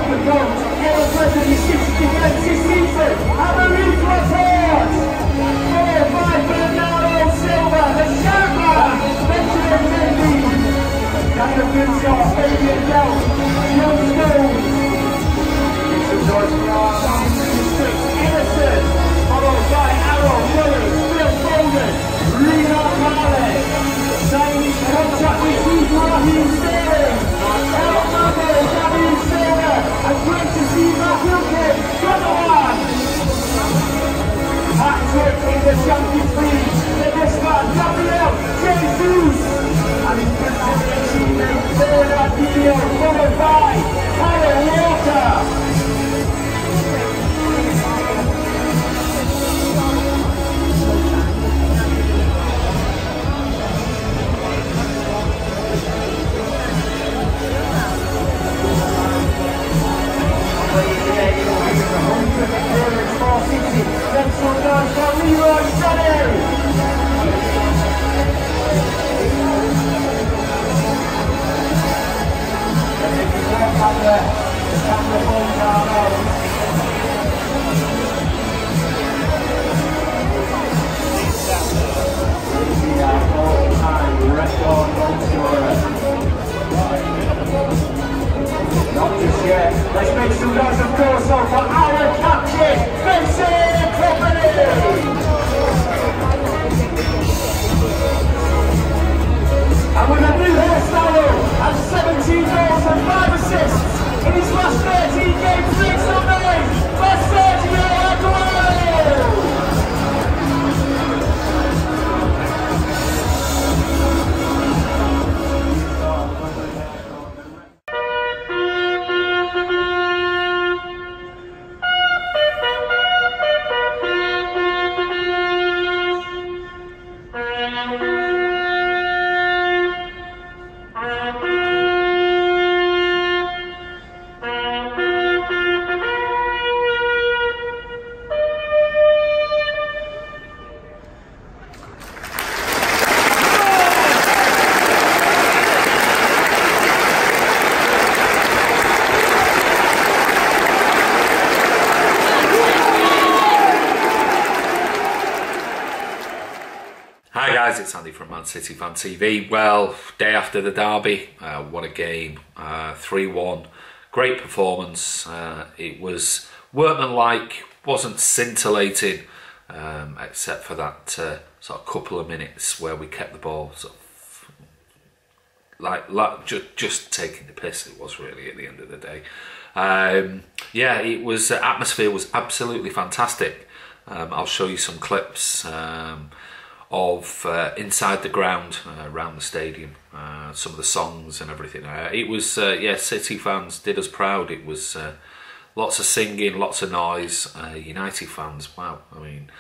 Walker goes, ever present in 6 defense this season, and the reflex horse, followed by Bernardo Silva, the Sharkman, Benjamin Mendes, Daniel Grimshaw, Fabian Delp, John Stone, Richard George Brown, Edison, followed by Arrow, Willis, Phil Foden, Reno Male, signing contract with Ibrahim Sterling, El Mabo, David Silva, and great to see Matt Wilkin, Donovan. Hat-trick in the Champions League, for this man, Gabriel Jesus, and in front of the teammate, Bernardinho, followed by Kyle Walker. Not just yet. Let's make some noise, of course, for our captain, Vincent Kompany! And with a new hairstyle and 17 goals and 5 assists in his last 13 games, makes some noise for Sergio Aguero! Hi guys, it's Andy from Man City Fan TV. Well, day after the derby, what a game, 3-1, great performance. It was workmanlike, wasn't scintillating, except for that sort of couple of minutes where we kept the ball sort of like just taking the piss. It was really at the end of the day. Yeah, it was, atmosphere was absolutely fantastic. I'll show you some clips of inside the ground, around the stadium, some of the songs and everything. It was, yeah, City fans did us proud. It was lots of singing, lots of noise. United fans, wow, I mean,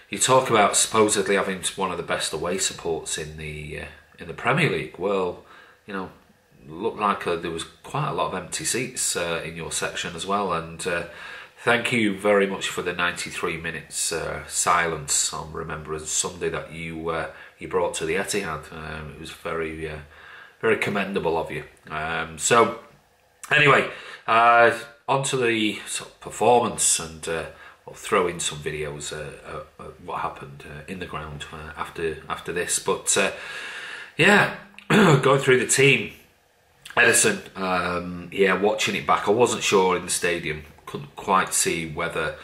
you talk about supposedly having one of the best away supports in the Premier League. Well, you know, looked like there was quite a lot of empty seats in your section as well, and thank you very much for the 93 minutes silence on Remembrance Sunday that you brought to the Etihad. It was very very commendable of you. So anyway, on to the sort of performance, and I'll throw in some videos of what happened in the ground after this. But yeah, going through the team, Edison, yeah, watching it back, I wasn't sure in the stadium. Couldn't quite see whether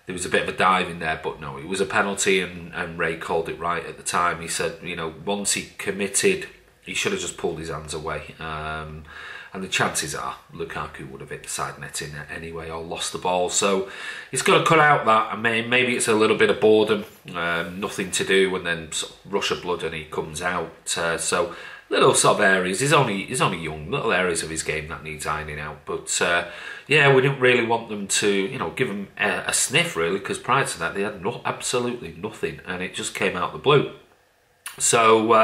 there was a bit of a dive in there, but no, it was a penalty, and Ray called it right at the time. He said, you know, once he committed, he should have just pulled his hands away. And the chances are Lukaku would have hit the side netting anyway or lost the ball. So he's got to cut out that. I mean, maybe it's a little bit of boredom, nothing to do, and then sort of rush of blood and he comes out. So little sort of areas, he's only young, little areas of his game that needs ironing out. But yeah, we didn't really want them to, you know, give him a sniff really, because prior to that they had absolutely nothing, and it just came out the blue. So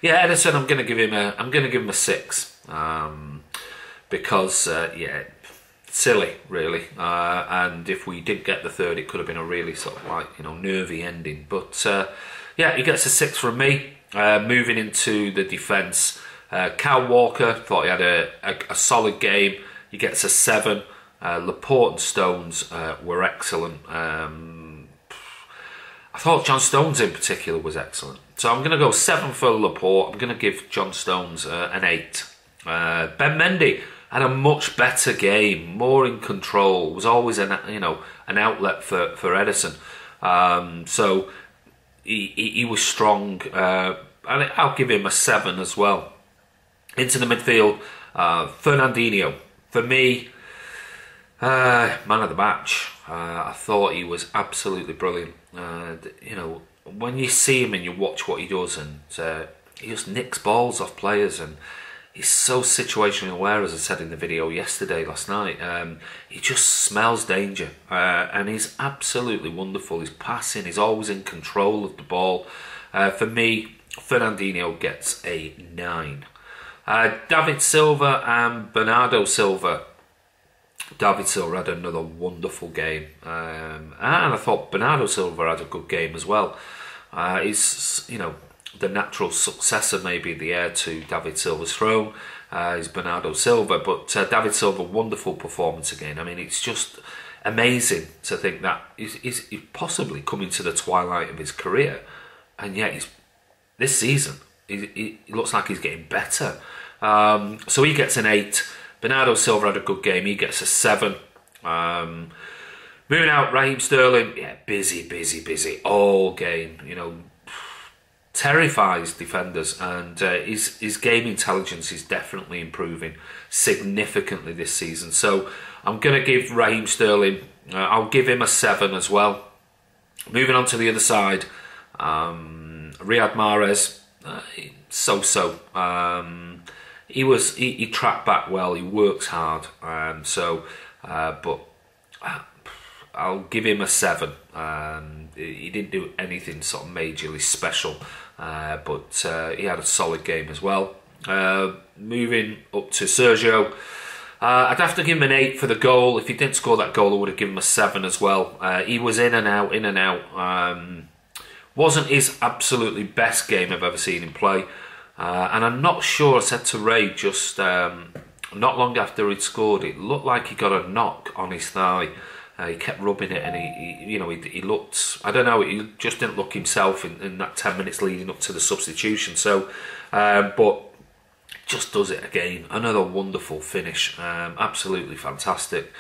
yeah, Edison, I'm going to give him a 6, because yeah, silly really, and if we did get the third, it could have been a really sort of like, you know, nervy ending. But yeah, he gets a 6 from me. Moving into the defence, Kyle Walker, thought he had a solid game. he gets a 7. Laporte and Stones were excellent. I thought John Stones in particular was excellent. So I'm going to go 7 for Laporte. I'm going to give John Stones an 8. Ben Mendy had a much better game, more in control. Was always an outlet for Ederson. So he was strong. And I'll give him a 7 as well. Into the midfield, Fernandinho. For me, man of the match. I thought he was absolutely brilliant. When you see him and you watch what he does, and he just nicks balls off players, and he's so situationally aware, as I said in the video last night. He just smells danger, and he's absolutely wonderful. He's passing, he's always in control of the ball. For me, Fernandinho gets a 9. David Silva and Bernardo Silva. David Silva had another wonderful game, and I thought Bernardo Silva had a good game as well. He's, the natural successor, maybe the heir to David Silva's throne, is Bernardo Silva. But David Silva, wonderful performance again. I mean, it's just amazing to think that he's possibly coming to the twilight of his career, and yet this season he looks like he's getting better. So he gets an 8. Bernardo Silva had a good game. He gets a 7. Moving out, Raheem Sterling. Yeah, busy all game. Terrifies defenders, and his game intelligence is definitely improving significantly this season. So I'm going to give Raheem Sterling. I'll give him a 7 as well. Moving on to the other side, Riyad Mahrez. So-so. He tracked back well. He works hard. But I'll give him a 7. He didn't do anything sort of majorly special, but he had a solid game as well. Moving up to Sergio, I'd have to give him an 8 for the goal. If he didn't score that goal, I would have given him a 7 as well. He was in and out. Wasn't his absolutely best game I've ever seen him play. And I'm not sure, I said to Ray just not long after he'd scored, it looked like he got a knock on his thigh. He kept rubbing it, and he looked, I don't know, he just didn't look himself in that 10 minutes leading up to the substitution. So, but just does it again. Another wonderful finish, absolutely fantastic.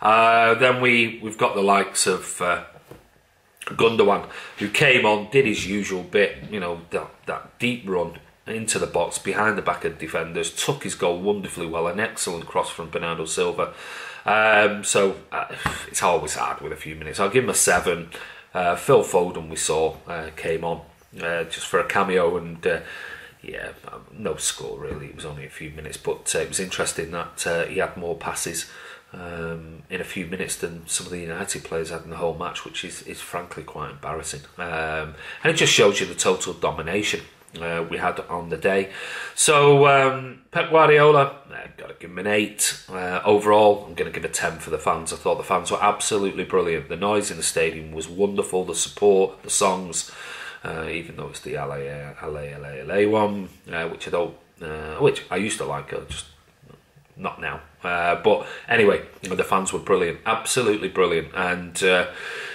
Then we've got the likes of Gundogan, who came on, did his usual bit, that deep run into the box behind the back of defenders, took his goal wonderfully well. An excellent cross from Bernardo Silva. So it's always hard with a few minutes. I'll give him a 7. Phil Foden, we saw, came on just for a cameo, and no score really. It was only a few minutes, but it was interesting that he had more passes in a few minutes than some of the United players had in the whole match, which is frankly quite embarrassing. And it just shows you the total domination we had on the day. So Pep Guardiola, got to give him an 8. Overall, I'm going to give a 10 for the fans. I thought the fans were absolutely brilliant. The noise in the stadium was wonderful. The support, the songs, even though it's the LA one, which I used to like, just not now. But anyway, the fans were brilliant, absolutely brilliant, and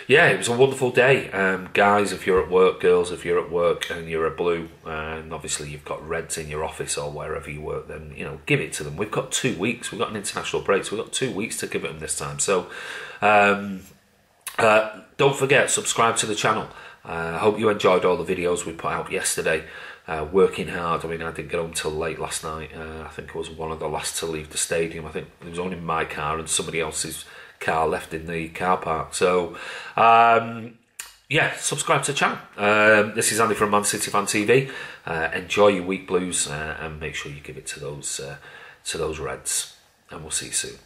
it was a wonderful day. Guys, if you're at work, girls, if you're at work and you're a blue, and obviously you've got reds in your office or wherever you work, then give it to them. We've got 2 weeks. We've got an international break, so we've got 2 weeks to give it them this time. So don't forget, subscribe to the channel. I hope you enjoyed all the videos we put out yesterday. Working hard. I mean, I didn't get home till late last night. I think I was one of the last to leave the stadium. I think it was only my car and somebody else's car left in the car park. So, subscribe to the channel. This is Andy from Man City Fan TV. Enjoy your week blues, and make sure you give it to those Reds. And we'll see you soon.